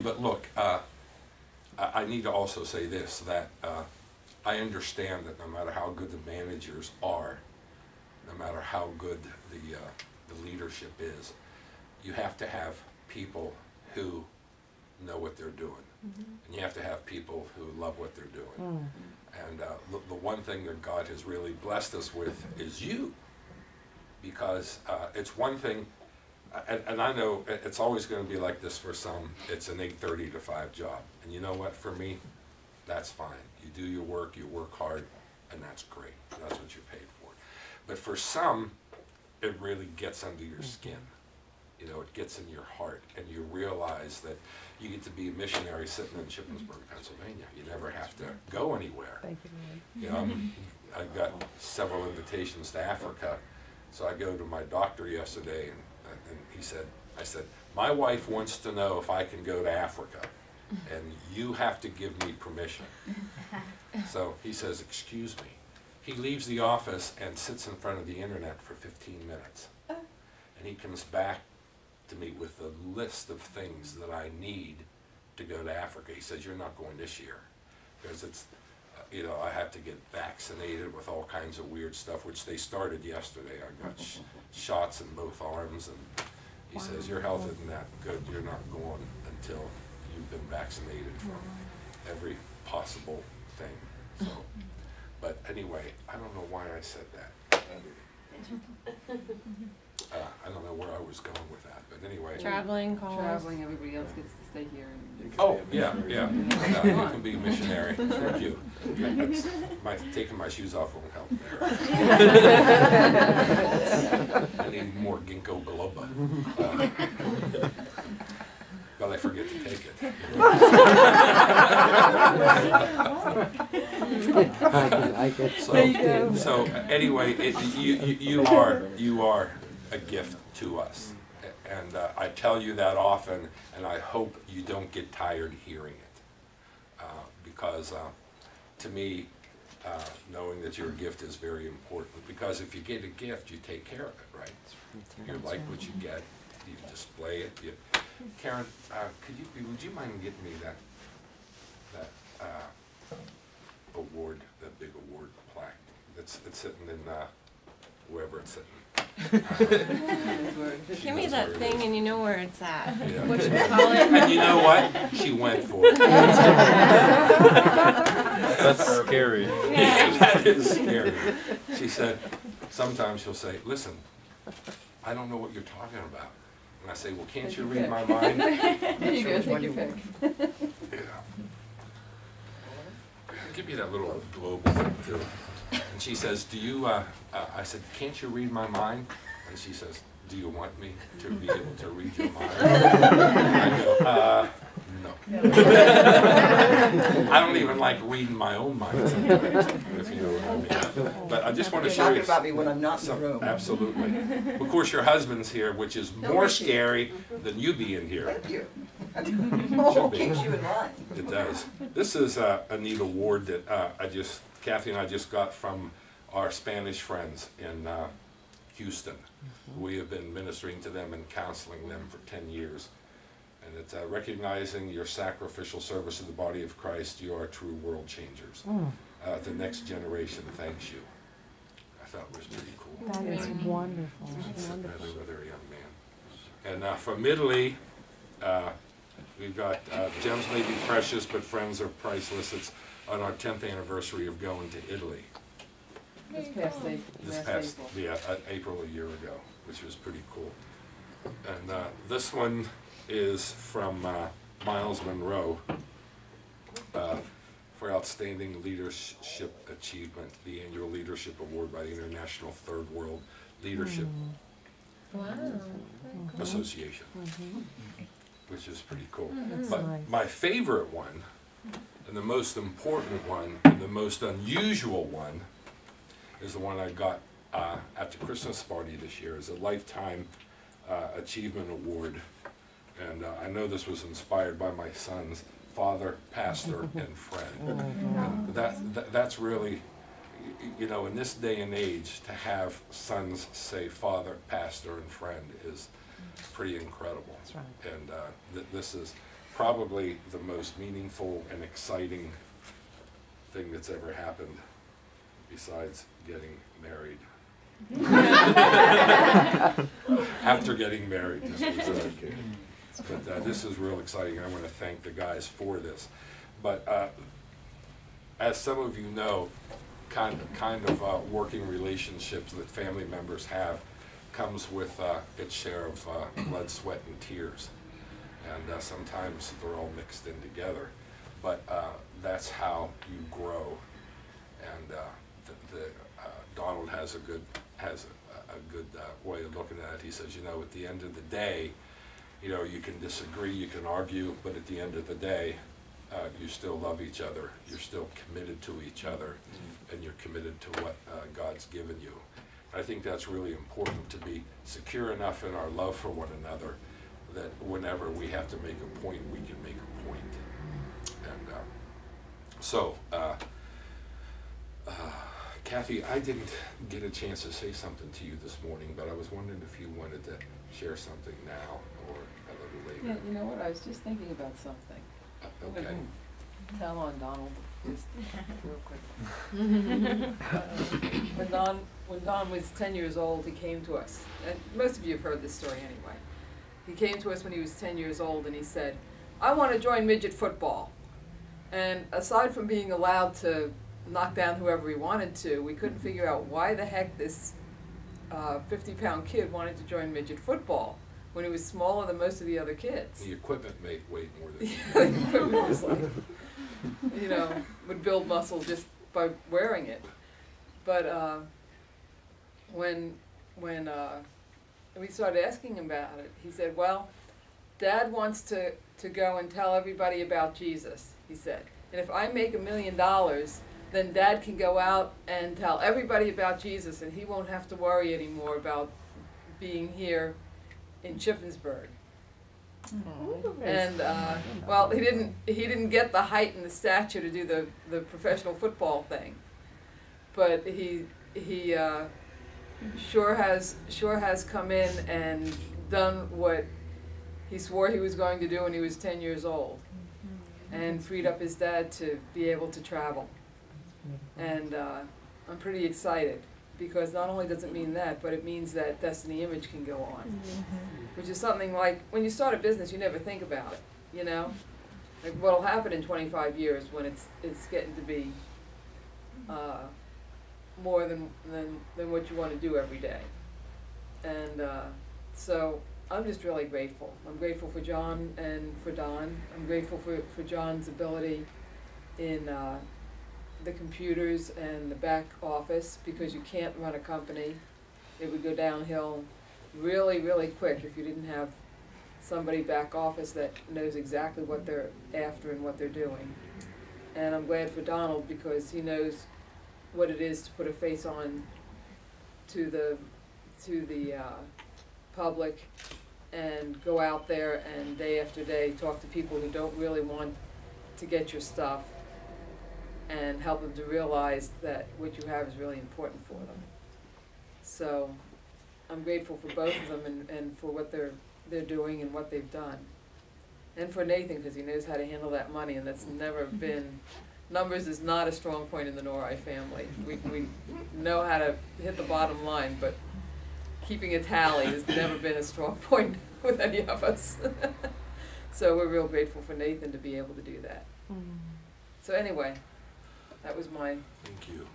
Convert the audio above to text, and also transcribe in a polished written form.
But look, I need to also say this, that I understand that no matter how good the managers are, no matter how good the leadership is, you have to have people who know what they're doing. And you have to have people who love what they're doing. And the one thing that God has really blessed us with is you. Because it's one thing, and I know it's always going to be like this for some. It's an 8:30 to 5 job. And you know what, for me, that's fine. You do your work, you work hard, and that's great. That's what you're paid for. But for some, it really gets under your skin. You know, it gets in your heart, and you realize that you get to be a missionary sitting in Shippensburg, Pennsylvania. You never have to go anywhere. Thank you, You know, I've got several invitations to Africa. So I go to my doctor yesterday, and he said, I said, my wife wants to know if I can go to Africa, and you have to give me permission. So he says, excuse me. He leaves the office and sits in front of the internet for 15 minutes. And he comes back to me with a list of things that I need to go to Africa. He says, you're not going this year, because it's, you know, I have to get vaccinated with all kinds of weird stuff, which they started yesterday. I got shots in both arms, and he says, your health isn't that good. You're not going until you've been vaccinated from every possible thing. So, but anyway, I don't know why I said that. I don't know where I was going with that, but anyway. Traveling, calls. Traveling, everybody else gets to stay here. Oh, yeah. You can be a missionary. Thank you. Taking my shoes off won't help there. I need more ginkgo biloba. But I forget to take it. So anyway, you are a gift to us. And I tell you that often, and I hope you don't get tired hearing it. Because to me, knowing that your gift is very important. Because if you get a gift, you take care of it, right? You like what you get, you display it. Karen, would you mind getting me that award, that big award plaque? It's sitting in wherever it's sitting. Give me that thing and you know where it's at. Yeah. What you call it? And you know what? She went for it. That's scary. Yeah. That is scary. She said, sometimes she'll say, listen, I don't know what you're talking about. And I say, well, can't you read my mind? There you go, take your pick. Yeah. Give me that little globe thing too. And she says, do you, I said, can't you read my mind? And she says, do you want me to be able to read your mind? I go, no. I don't even like reading my own mind sometimes, if you know what I mean. But I just want to show you. Talking about me when I'm not in the room. Absolutely. Of course, your husband's here, which is more scary than you being here. Thank you. Oh, keeps you in line. It does. This is a neat award that Kathy and I just got from our Spanish friends in Houston. We have been ministering to them and counseling them for 10 years. And it's recognizing your sacrificial service to the body of Christ. You are true world changers. The next generation thanks you. I thought it was pretty cool. That is wonderful. That's Wonderful. another young man. And from Italy, we've got gems may be precious, but friends are priceless. It's on our 10th anniversary of going to Italy. This past April. This past, yeah, April a year ago, which was pretty cool. And this one is from Miles Monroe for Outstanding Leadership Achievement, the annual leadership award by the International Third World Leadership Association, which is pretty cool. But nice. my favorite one, and the most important one, and the most unusual one, is the one I got at the Christmas party this year. Is a Lifetime Achievement Award. And I know this was inspired by my son's father, pastor, and friend. And that's really, you know, in this day and age, to have sons say father, pastor, and friend is pretty incredible. That's right. And this is probably the most meaningful and exciting thing that's ever happened besides getting married. After getting married, this was but this is real exciting. I want to thank the guys for this. But as some of you know, kind of working relationships that family members have comes with its share of blood, sweat, and tears. And sometimes they're all mixed in together. But that's how you grow. And Donald has a good way of looking at it. He says, you know, at the end of the day, you know, you can disagree, you can argue, but at the end of the day, you still love each other. You're still committed to each other, and you're committed to what God's given you. I think that's really important, to be secure enough in our love for one another that whenever we have to make a point, we can make a point. And so, Kathy, I didn't get a chance to say something to you this morning, but I was wondering if you wanted to share something now or a little later. Yeah, you know what, I was just thinking about something. Okay. Tell on Donald, just real quick. When Don was 10 years old, he came to us, and most of you have heard this story anyway. He came to us when he was 10 years old and he said, I want to join midget football. And aside from being allowed to knock down whoever he wanted to, we couldn't figure out why the heck this 50-pound kid wanted to join midget football when he was smaller than most of the other kids. The equipment weighed more than The equipment was like, you know, would build muscle just by wearing it. But when we started asking him about it, he said, well, Dad wants to go and tell everybody about Jesus, he said. And if I make $1 million, then Dad can go out and tell everybody about Jesus, and he won't have to worry anymore about being here in Shippensburg. And well, he didn't get the height and the stature to do the professional football thing, but he sure has come in and done what he swore he was going to do when he was 10 years old, and freed up his dad to be able to travel. And I'm pretty excited, because not only does it mean that, but it means that Destiny Image can go on, which is something like, when you start a business, you never think about it, you know? Like what'll happen in 25 years when it's getting to be more than what you want to do every day. And so I'm just really grateful. I'm grateful for John and for Don. I'm grateful for John's ability in the computers and the back office, because you can't run a company. It would go downhill really, really quick if you didn't have somebody back office that knows exactly what they're after and what they're doing. And I'm glad for Donald, because he knows what it is to put a face on to the public and go out there and day after day talk to people who don't really want to get your stuff, and help them to realize that what you have is really important for them. So I'm grateful for both of them and for what they're doing and what they've done. And for Nathan, because he knows how to handle that money, and that's never been, numbers is not a strong point in the Nori family. We know how to hit the bottom line, but keeping a tally has never been a strong point with any of us. So we're real grateful for Nathan to be able to do that. So anyway, that was my... Thank you.